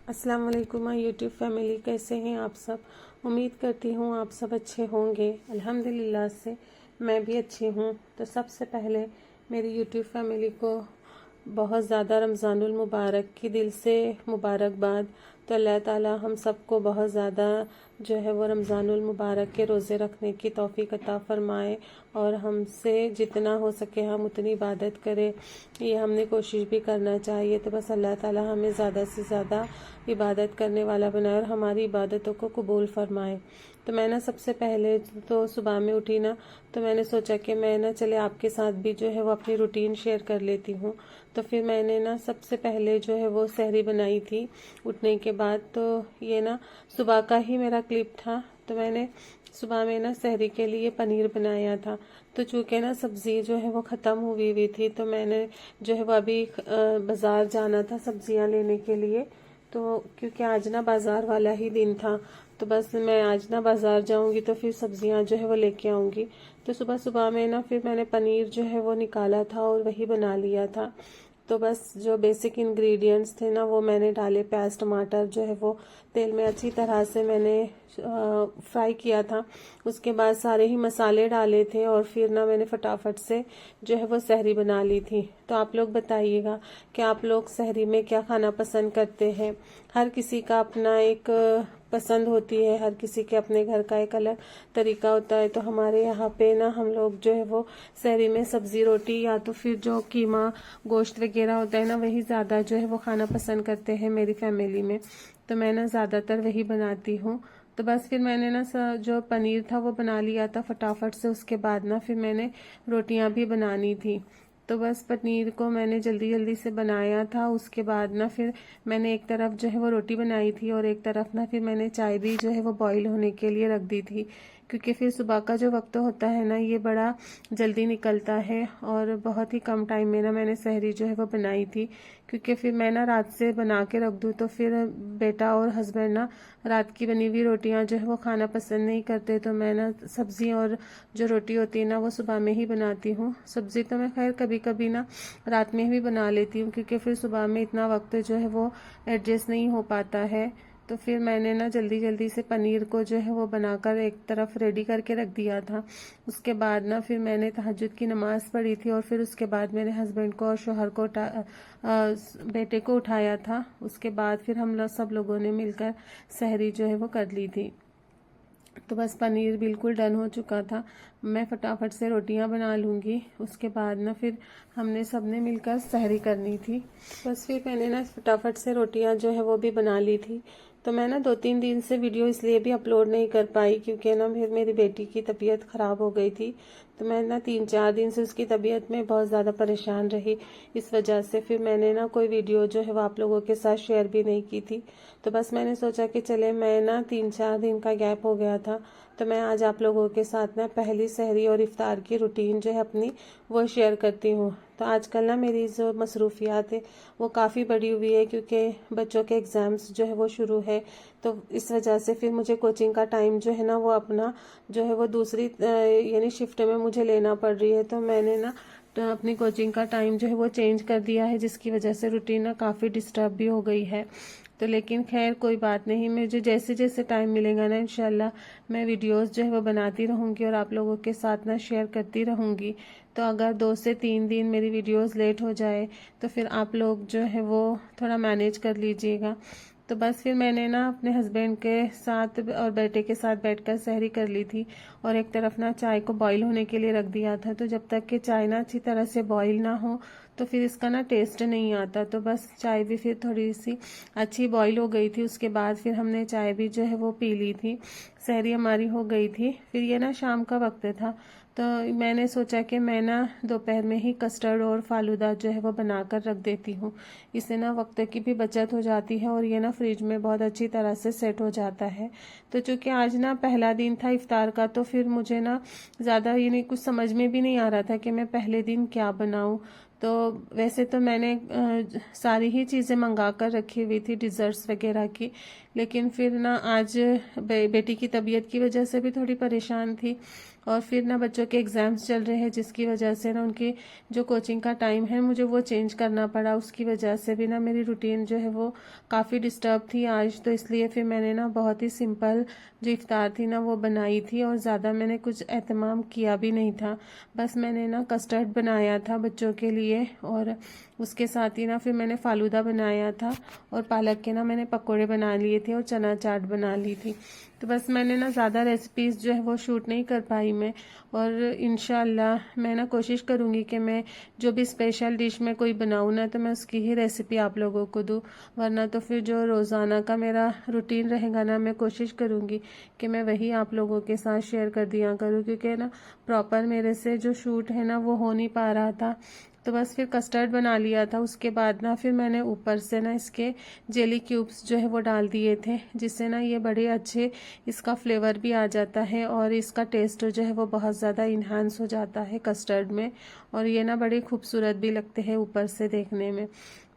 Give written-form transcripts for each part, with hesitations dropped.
अस्सलाम वालेकुम my YouTube family, कैसे हैं आप सब। उम्मीद करती हूँ आप सब अच्छे होंगे। अल्हम्दुलिल्लाह से मैं भी अच्छी हूँ। तो सबसे पहले मेरी यूट्यूब फैमिली को बहुत ज़्यादा रमज़ानुल मुबारक की दिल से मुबारकबाद। तो अल्लाह ताला हम सबको बहुत ज़्यादा जो है वो रमज़ानुल मुबारक के रोज़े रखने की तौफ़ीक अता फ़रमाए और हमसे जितना हो सके हम उतनी इबादत करें। ये हमने कोशिश भी करना चाहिए। तो बस अल्लाह ताला हमें ज़्यादा से ज़्यादा इबादत करने वाला बनाए और हमारी इबादतों को कबूल फरमाए। तो मैं ना सबसे पहले तो सुबह में उठी ना, तो मैंने सोचा कि मैं ना चले आपके साथ भी जो है वो अपनी रूटीन शेयर कर लेती हूँ। तो फिर मैंने ना सबसे पहले जो है वो सहरी बनाई थी उठने के बाद। तो ये ना सुबह का ही मेरा क्लिप था। तो मैंने सुबह में ना सहरी के लिए पनीर बनाया था। तो चूँकि ना सब्ज़ी जो है वो ख़त्म हुई थी, तो मैंने जो है वो अभी बाज़ार जाना था सब्ज़ियाँ लेने के लिए। तो क्योंकि आज ना बाज़ार वाला ही दिन था, तो बस मैं आज ना बाज़ार जाऊंगी तो फिर सब्ज़ियाँ जो है वो लेके आऊँगी। तो सुबह सुबह में ना फिर मैंने पनीर जो है वो निकाला था और वही बना लिया था। तो बस जो बेसिक इंग्रेडिएंट्स थे ना वो मैंने डाले। प्याज टमाटर जो है वो तेल में अच्छी तरह से मैंने फ्राई किया था। उसके बाद सारे ही मसाले डाले थे और फिर ना मैंने फटाफट से जो है वो सहरी बना ली थी। तो आप लोग बताइएगा कि आप लोग सहरी में क्या खाना पसंद करते हैं। हर किसी का अपना एक पसंद होती है, हर किसी के अपने घर का एक अलग तरीका होता है। तो हमारे यहाँ पे ना हम लोग जो है वो सहरी में सब्जी रोटी या तो फिर जो कीमा गोश्त वगैरह होता है ना वही ज़्यादा जो है वो खाना पसंद करते हैं मेरी फैमिली में। तो मैं ना ज़्यादातर वही बनाती हूँ। तो बस फिर मैंने ना जो पनीर था वो बना लिया था फटाफट से। उसके बाद ना फिर मैंने रोटियां भी बनानी थी। तो बस पनीर को मैंने जल्दी जल्दी से बनाया था। उसके बाद ना फिर मैंने एक तरफ जो है वो रोटी बनाई थी और एक तरफ ना फिर मैंने चाय भी जो है वो बॉईल होने के लिए रख दी थी। क्योंकि फिर सुबह का जो वक्त होता है ना ये बड़ा जल्दी निकलता है और बहुत ही कम टाइम में ना मैंने सहरी जो है वो बनाई थी। क्योंकि फिर मैं ना रात से बना के रख दूँ तो फिर बेटा और हस्बैंड ना रात की बनी हुई रोटियां जो है वो खाना पसंद नहीं करते। तो मैं ना सब्जी और जो रोटी होती है ना वो सुबह में ही बनाती हूँ। सब्जी तो मैं खैर कभी कभी ना रात में भी बना लेती हूँ, क्योंकि फिर सुबह में इतना वक्त जो है वो एडजस्ट नहीं हो पाता है। तो फिर मैंने ना जल्दी जल्दी से पनीर को जो है वो बनाकर एक तरफ रेडी करके रख दिया था। उसके बाद ना फिर मैंने तहज्जुद की नमाज़ पढ़ी थी और फिर उसके बाद मेरे हस्बैंड को और शोहर को बेटे को उठाया था। उसके बाद फिर हम लोग सब लोगों ने मिलकर सहरी जो है वो कर ली थी। तो बस पनीर बिल्कुल डन हो चुका था। मैं फटाफट से रोटियां बना लूँगी। उसके बाद ना फिर हमने सबने मिलकर सहरी करनी थी। बस फिर मैंने ना फटाफट से रोटियां जो है वो भी बना ली थी। तो मैं ना 2-3 दिन से वीडियो इसलिए भी अपलोड नहीं कर पाई क्योंकि ना फिर मेरी बेटी की तबीयत ख़राब हो गई थी। तो मैं ना 3-4 दिन से उसकी तबीयत में बहुत ज़्यादा परेशान रही। इस वजह से फिर मैंने ना कोई वीडियो जो है वो आप लोगों के साथ शेयर भी नहीं की थी। तो बस मैंने सोचा कि चले, मैं ना 3-4 दिन का गैप हो गया था तो मैं आज आप लोगों के साथ ना पहली सहरी और इफ्तार की रूटीन जो है अपनी वो शेयर करती हूँ। तो आजकल ना मेरी जो मसरूफियात है वो काफ़ी बढ़ी हुई है क्योंकि बच्चों के एग्ज़ाम्स जो है वो शुरू है। तो इस वजह से फिर मुझे कोचिंग का टाइम जो है ना वो अपना जो है वो दूसरी यानी शिफ्ट में मुझे लेना पड़ रही है। तो मैंने ना अपनी कोचिंग का टाइम जो है वो चेंज कर दिया है, जिसकी वजह से रूटीन ना काफ़ी डिस्टर्ब भी हो गई है। तो लेकिन खैर कोई बात नहीं, मुझे जैसे जैसे टाइम मिलेगा ना इंशाल्लाह मैं वीडियोस जो है वो बनाती रहूँगी और आप लोगों के साथ ना शेयर करती रहूँगी। तो अगर 2 से 3 दिन मेरी वीडियोस लेट हो जाए तो फिर आप लोग जो है वो थोड़ा मैनेज कर लीजिएगा। तो बस फिर मैंने ना अपने हस्बैंड के साथ और बेटे के साथ बैठकर सहरी कर ली थी और एक तरफ ना चाय को बॉईल होने के लिए रख दिया था। तो जब तक कि चाय ना अच्छी तरह से बॉईल ना हो तो फिर इसका ना टेस्ट नहीं आता। तो बस चाय भी फिर थोड़ी सी अच्छी बॉईल हो गई थी। उसके बाद फिर हमने चाय भी जो है वो पी ली थी। सहरी हमारी हो गई थी। फिर ये ना शाम का वक्त था तो मैंने सोचा कि मैं ना दोपहर में ही कस्टर्ड और फालूदा जो है वो बनाकर रख देती हूँ। इससे ना वक्त की भी बचत हो जाती है और ये ना फ्रिज में बहुत अच्छी तरह से सेट हो जाता है। तो चूंकि आज ना पहला दिन था इफ्तार का तो फिर मुझे ना ज़्यादा ये नहीं कुछ समझ में भी नहीं आ रहा था कि मैं पहले दिन क्या बनाऊँ। तो वैसे तो मैंने सारी ही चीज़ें मंगा कर रखी हुई थी डिज़र्ट्स वगैरह की, लेकिन फिर ना आज बेटी की तबीयत की वजह से भी थोड़ी परेशान थी और फिर ना बच्चों के एग्ज़ाम्स चल रहे हैं, जिसकी वजह से ना उनकी जो कोचिंग का टाइम है मुझे वो चेंज करना पड़ा। उसकी वजह से भी ना मेरी रूटीन जो है वो काफ़ी डिस्टर्ब थी आज। तो इसलिए फिर मैंने ना बहुत ही सिंपल जो इफ्तार थी ना वो बनाई थी, और ज़्यादा मैंने कुछ एहतमाम किया भी नहीं था। बस मैंने ना कस्टर्ड बनाया था बच्चों के लिए, और उसके साथ ही ना फिर मैंने फालूदा बनाया था, और पालक के ना मैंने पकोड़े बना लिए थे, और चना चाट बना ली थी। तो बस मैंने ना ज़्यादा रेसिपीज़ जो है वो शूट नहीं कर पाई मैं। और इंशाल्लाह मैं ना कोशिश करूँगी कि मैं जो भी स्पेशल डिश मैं कोई बनाऊँ ना, तो मैं उसकी ही रेसिपी आप लोगों को दूँ। वरना तो फिर जो रोज़ाना का मेरा रूटीन रहेगा ना, मैं कोशिश करूँगी कि मैं वही आप लोगों के साथ शेयर कर दिया करूँ, क्योंकि ना प्रॉपर मेरे से जो शूट है ना वो हो नहीं पा रहा था। तो बस फिर कस्टर्ड बना लिया था। उसके बाद ना फिर मैंने ऊपर से ना इसके जेली क्यूब्स जो है वो डाल दिए थे, जिससे ना ये बड़े अच्छे इसका फ्लेवर भी आ जाता है, और इसका टेस्ट जो है वो बहुत ज़्यादा इन्हांस हो जाता है कस्टर्ड में, और ये ना बड़े खूबसूरत भी लगते हैं ऊपर से देखने में।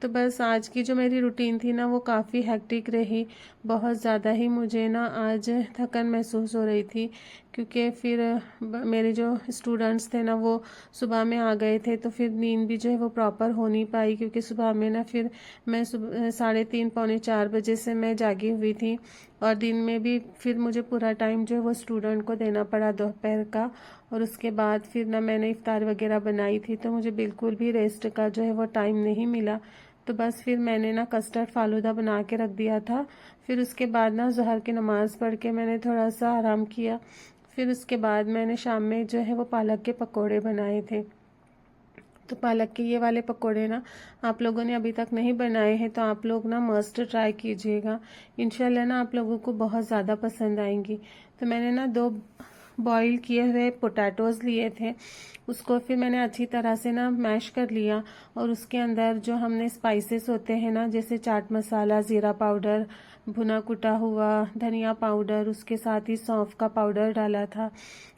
तो बस आज की जो मेरी रूटीन थी ना वो काफ़ी हेक्टिक रही। बहुत ज़्यादा ही मुझे ना आज थकन महसूस हो रही थी, क्योंकि फिर मेरे जो स्टूडेंट्स थे ना वो सुबह में आ गए थे, तो फिर नींद भी जो है वो प्रॉपर हो नहीं पाई, क्योंकि सुबह में ना फिर मैं सुबह 3:30 पौने 4 बजे से मैं जागी हुई थी, और दिन में भी फिर मुझे पूरा टाइम जो है वो स्टूडेंट को देना पड़ा दोपहर का। और उसके बाद फिर ना मैंने इफ्तार वगैरह बनाई थी, तो मुझे बिल्कुल भी रेस्ट का जो है वो टाइम नहीं मिला। तो बस फिर मैंने ना कस्टर्ड फालूदा बना के रख दिया था। फिर उसके बाद ना ज़ोहर की नमाज़ पढ़ के मैंने थोड़ा सा आराम किया। फिर उसके बाद मैंने शाम में जो है वो पालक के पकोड़े बनाए थे। तो पालक के ये वाले पकोड़े ना आप लोगों ने अभी तक नहीं बनाए हैं, तो आप लोग ना मस्ट ट्राई कीजिएगा। इंशाल्लाह ना आप लोगों को बहुत ज़्यादा पसंद आएंगी। तो मैंने ना 2 बॉईल किए हुए पोटैटोज़ लिए थे, उसको फिर मैंने अच्छी तरह से ना मैश कर लिया, और उसके अंदर जो हमने स्पाइसेस होते हैं ना, जैसे चाट मसाला, ज़ीरा पाउडर, भुना कुटा हुआ धनिया पाउडर, उसके साथ ही सौंफ का पाउडर डाला था,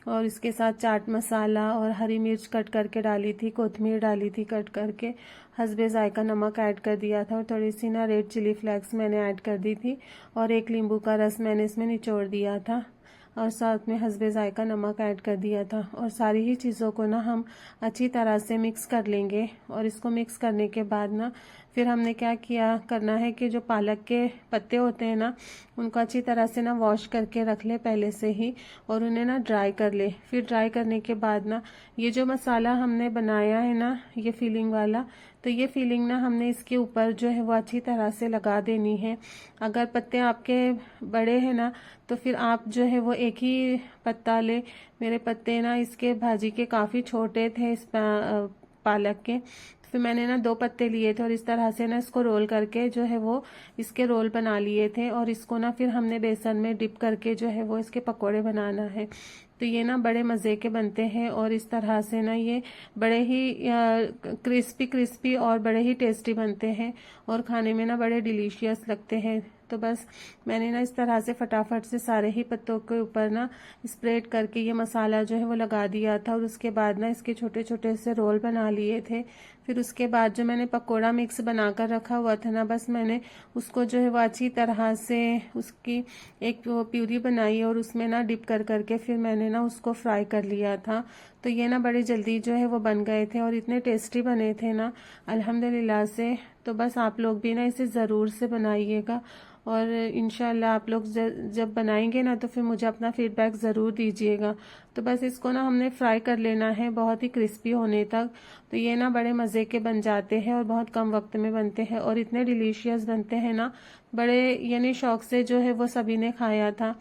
और इसके साथ चाट मसाला और हरी मिर्च कट करके डाली थी, कोतमीर डाली थी कट करके, हस्बे ज़ायका नमक ऐड कर दिया था, और थोड़ी सी ना रेड चिली फ्लेक्स मैंने ऐड कर दी थी, और 1 नींबू का रस मैंने इसमें निचोड़ दिया था, और साथ में हस्बे ज़ायका नमक ऐड कर दिया था। और सारी ही चीज़ों को ना हम अच्छी तरह से मिक्स कर लेंगे। और इसको मिक्स करने के बाद ना फिर हमने क्या किया करना है कि जो पालक के पत्ते होते हैं ना, उनको अच्छी तरह से ना वॉश करके रख ले पहले से ही, और उन्हें ना ड्राई कर ले। फिर ड्राई करने के बाद ना ये जो मसाला हमने बनाया है ना, ये फीलिंग वाला, तो ये फीलिंग ना हमने इसके ऊपर जो है वो अच्छी तरह से लगा देनी है। अगर पत्ते आपके बड़े हैं ना, तो फिर आप जो है वो एक ही पत्ता ले। मेरे पत्ते ना इसके भाजी के काफ़ी छोटे थे, इस पालक के। फिर मैंने ना 2 पत्ते लिए थे, और इस तरह से ना इसको रोल करके जो है वो इसके रोल बना लिए थे, और इसको ना फिर हमने बेसन में डिप करके जो है वो इसके पकोड़े बनाना है। तो ये ना बड़े मज़े के बनते हैं, और इस तरह से ना ये बड़े ही क्रिस्पी क्रिस्पी और बड़े ही टेस्टी बनते हैं, और खाने में ना बड़े डिलीशियस लगते हैं। तो बस मैंने ना इस तरह से फटाफट से सारे ही पत्तों के ऊपर ना स्प्रेड करके ये मसाला जो है वो लगा दिया था, और उसके बाद ना इसके छोटे छोटे से रोल बना लिए थे। फिर उसके बाद जो मैंने पकोड़ा मिक्स बनाकर रखा हुआ था ना, बस मैंने उसको जो है वो अच्छी तरह से उसकी एक प्यूरी बनाई, और उसमें ना डिप कर करके फिर मैंने ना उसको फ्राई कर लिया था। तो ये ना बड़ी जल्दी जो है वो बन गए थे, और इतने टेस्टी बने थे ना अल्हम्दुलिल्लाह से। तो बस आप लोग भी ना इसे ज़रूर से बनाइएगा, और इंशाल्लाह आप लोग जब बनाएंगे ना, तो फिर मुझे अपना फीडबैक ज़रूर दीजिएगा। तो बस इसको ना हमने फ्राई कर लेना है बहुत ही क्रिस्पी होने तक। तो ये ना बड़े मज़े के बन जाते हैं, और बहुत कम वक्त में बनते हैं, और इतने डिलीशियस बनते हैं ना, बड़े यानी शौक से जो है वो सभी ने खाया था।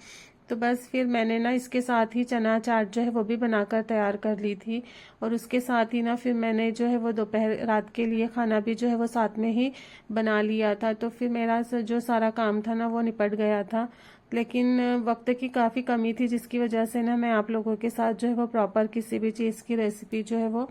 तो बस फिर मैंने ना इसके साथ ही चना चाट जो है वो भी बनाकर तैयार कर ली थी, और उसके साथ ही ना फिर मैंने जो है वो दोपहर रात के लिए खाना भी जो है वो साथ में ही बना लिया था। तो फिर मेरा जो सारा काम था ना वो निपट गया था, लेकिन वक्त की काफ़ी कमी थी, जिसकी वजह से ना मैं आप लोगों के साथ जो है वो प्रॉपर किसी भी चीज़ की रेसिपी जो है वो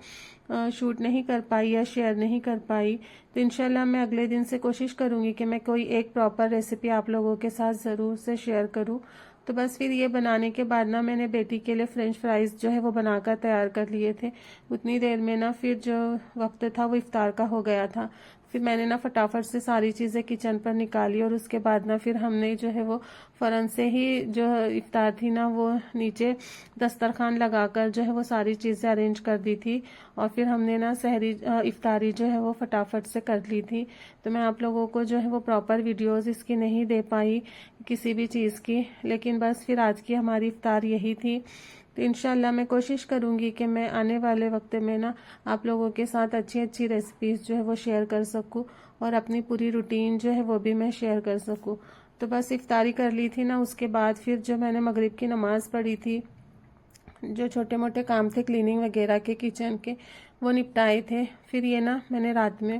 शूट नहीं कर पाई या शेयर नहीं कर पाई। तो इंशाल्लाह मैं अगले दिन से कोशिश करूँगी कि मैं कोई एक प्रॉपर रेसिपी आप लोगों के साथ ज़रूर से शेयर करूँ। तो बस फिर ये बनाने के बाद ना मैंने बेटी के लिए फ्रेंच फ्राइज़ जो है वो बनाकर तैयार कर लिए थे। उतनी देर में ना फिर जो वक्त था वो इफ्तार का हो गया था। फिर मैंने ना फटाफट से सारी चीज़ें किचन पर निकाली और उसके बाद ना फिर हमने जो है वो फ़ौरन से ही जो इफ्तार थी ना वो नीचे दस्तरखान लगाकर जो है वो सारी चीज़ें अरेंज कर दी थी। और फिर हमने ना सहरी इफ्तारी जो है वो फटाफट से कर ली थी। तो मैं आप लोगों को जो है वो प्रॉपर वीडियोस इसकी नहीं दे पाई किसी भी चीज़ की, लेकिन बस फिर आज की हमारी इफ्तार यही थी। तो इंशाल्लाह मैं कोशिश करूँगी कि मैं आने वाले वक्त में ना आप लोगों के साथ अच्छी अच्छी रेसिपीज़ जो है वो शेयर कर सकूँ और अपनी पूरी रूटीन जो है वो भी मैं शेयर कर सकूँ। तो बस इफ्तारी कर ली थी ना, उसके बाद फिर जो मैंने मगरिब की नमाज़ पढ़ी थी, जो छोटे मोटे काम थे क्लीनिंग वगैरह के किचन के वो निपटाए थे। फिर ये ना मैंने रात में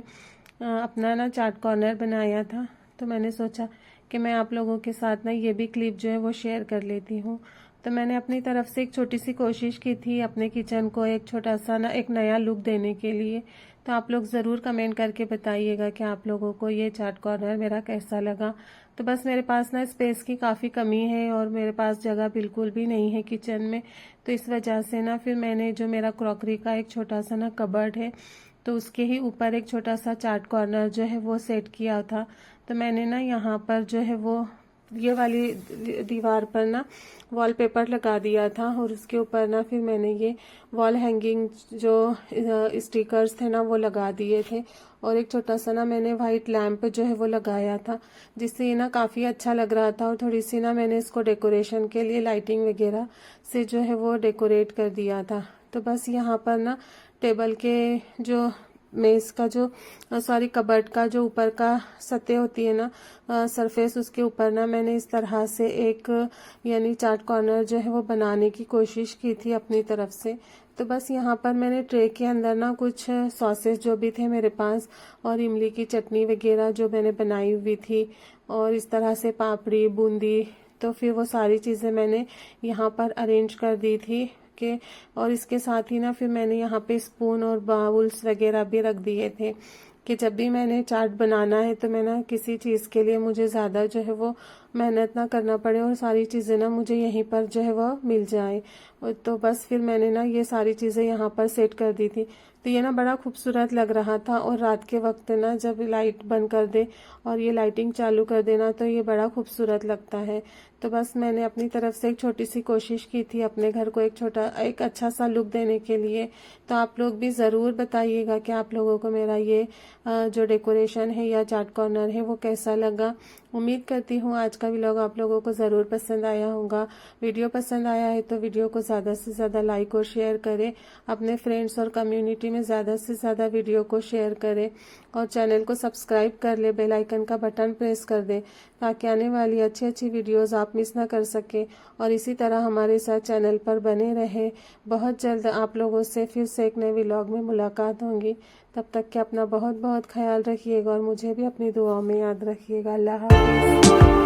अपना ना चाट कॉर्नर बनाया था, तो मैंने सोचा कि मैं आप लोगों के साथ ना ये भी क्लिप जो है वो शेयर कर लेती हूँ। तो मैंने अपनी तरफ से एक छोटी सी कोशिश की थी अपने किचन को एक छोटा सा ना एक नया लुक देने के लिए। तो आप लोग ज़रूर कमेंट करके बताइएगा कि आप लोगों को ये चाट कॉर्नर मेरा कैसा लगा। तो बस मेरे पास ना स्पेस की काफ़ी कमी है और मेरे पास जगह बिल्कुल भी नहीं है किचन में, तो इस वजह से ना फिर मैंने जो मेरा क्रॉकरी का एक छोटा सा ना कबर्ड है तो उसके ही ऊपर एक छोटा सा चाट कॉर्नर जो है वो सेट किया था। तो मैंने ना यहाँ पर जो है वो ये वाली दीवार पर ना वॉलपेपर लगा दिया था और उसके ऊपर ना फिर मैंने ये वॉल हैंगिंग जो स्टिकर्स थे ना वो लगा दिए थे और एक छोटा सा ना मैंने वाइट लैंप जो है वो लगाया था, जिससे ये ना काफ़ी अच्छा लग रहा था। और थोड़ी सी ना मैंने इसको डेकोरेशन के लिए लाइटिंग वगैरह से जो है वो डेकोरेट कर दिया था। तो बस यहाँ पर ना टेबल के जो मेज़ का जो सॉरी कबर्ड का जो ऊपर का सतह होती है ना सरफेस, उसके ऊपर ना मैंने इस तरह से एक यानी चाट कॉर्नर जो है वो बनाने की कोशिश की थी अपनी तरफ से। तो बस यहाँ पर मैंने ट्रे के अंदर ना कुछ सॉसेस जो भी थे मेरे पास और इमली की चटनी वगैरह जो मैंने बनाई हुई थी और इस तरह से पापड़ी बूंदी, तो फिर वो सारी चीज़ें मैंने यहाँ पर अरेंज कर दी थी के। और इसके साथ ही ना फिर मैंने यहाँ पे स्पून और बाउल्स वगैरह भी रख दिए थे कि जब भी मैंने चाट बनाना है तो मैं ना किसी चीज़ के लिए मुझे ज़्यादा जो है वो मेहनत ना करना पड़े और सारी चीज़ें ना मुझे यहीं पर जो है वो मिल जाए। तो बस फिर मैंने ना ये सारी चीज़ें यहाँ पर सेट कर दी थी। तो ये ना बड़ा खूबसूरत लग रहा था और रात के वक्त ना जब लाइट बंद कर दे और ये लाइटिंग चालू कर देना तो ये बड़ा खूबसूरत लगता है। तो बस मैंने अपनी तरफ से एक छोटी सी कोशिश की थी अपने घर को एक अच्छा सा लुक देने के लिए। तो आप लोग भी ज़रूर बताइएगा कि आप लोगों को मेरा ये जो डेकोरेशन है या चाट कॉर्नर है वो कैसा लगा। उम्मीद करती हूँ आज का व्लॉग आप लोगों को ज़रूर पसंद आया होगा। वीडियो पसंद आया है तो वीडियो को ज़्यादा से ज़्यादा लाइक और शेयर करें, अपने फ्रेंड्स और कम्युनिटी में ज़्यादा से ज़्यादा वीडियो को शेयर करें और चैनल को सब्सक्राइब कर ले, बेल आइकन का बटन प्रेस कर दें ताकि आने वाली अच्छी अच्छी वीडियोस आप मिस ना कर सके और इसी तरह हमारे साथ चैनल पर बने रहे। बहुत जल्द आप लोगों से फिर से एक नए व्लॉग में मुलाकात होंगी। तब तक के अपना बहुत बहुत ख्याल रखिएगा और मुझे भी अपनी दुआओं में याद रखिएगा। अल्लाह हाफ़िज़।